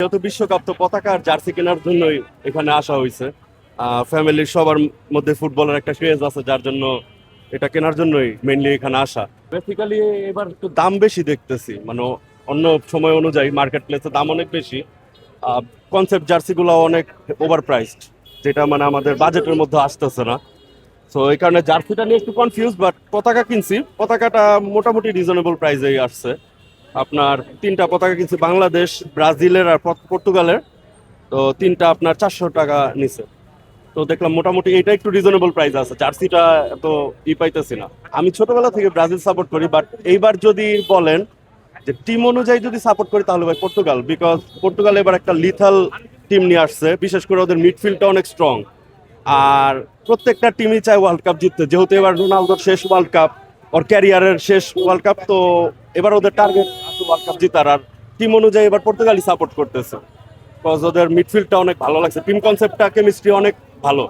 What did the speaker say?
যেহেতু বিশ্বকাপ, তো পতাকা আর জার্সি কেনার জন্যই এখানে আসা হয়েছে। ফ্যামিলির সবার মধ্যে ফুটবলের একটা ক্রেজ আছে, যার জন্য এটা কেনার জন্যই মেইনলি এখানে আসা। বেসিক্যালি এবার একটু দাম বেশি দেখতেছি, মানে অন্য সময় অনুযায়ী মার্কেট প্লেসে দাম অনেক বেশি। কনসেপ্ট জার্সি গুলো অনেক ওভার প্রাইসড, যেটা মানে আমাদের বাজেটের মধ্যে আসতেছে না। তো এই কারণে জার্সিটা নিয়ে একটু কনফিউজ, বাট পতাকা কিনছি। পতাকাটা মোটামুটি রিজনেবল প্রাইসেই আসছে। আপনার তিনটা পতাকা কিনছি, বাংলাদেশ, ব্রাজিলের আর পর্তুগালের। তো তিনটা আপনার 400 টাকা নিছে। তো দেখলাম মোটামুটি এটা একটু রিজনেবল প্রাইস আছে, জার্সিটা এত পাইতেছি না। আমি ছোটবেলা থেকে ব্রাজিল সাপোর্ট করি, বাট এইবার যদি বলেন যে টিম অনুযায়ী যদি সাপোর্ট করি, তাহলে ভাই পর্তুগাল। বিকজ পর্তুগাল এবার একটা লিথাল টিম নিয়ে আসছে, বিশেষ করে ওদের মিডফিল্ডটা অনেক স্ট্রং। আর প্রত্যেকটা টিমই চায় ওয়ার্ল্ড কাপ জিততে, যেহেতু এবার রোনালদোর শেষ ওয়ার্ল্ড কাপ, ওর ক্যারিয়ারের শেষ ওয়ার্ল্ড কাপ। তো এবার ওদের টার্গেট আছে ওয়ার্ল্ড কাপ জিতার। আর টিম অনুযায়ী এবার পর্তুগালই সাপোর্ট করতেছে, বিকজ ওদের মিডফিল্ডটা অনেক ভালো লাগছে, টিম কনসেপ্টটা, কেমিস্ট্রি অনেক ভালো।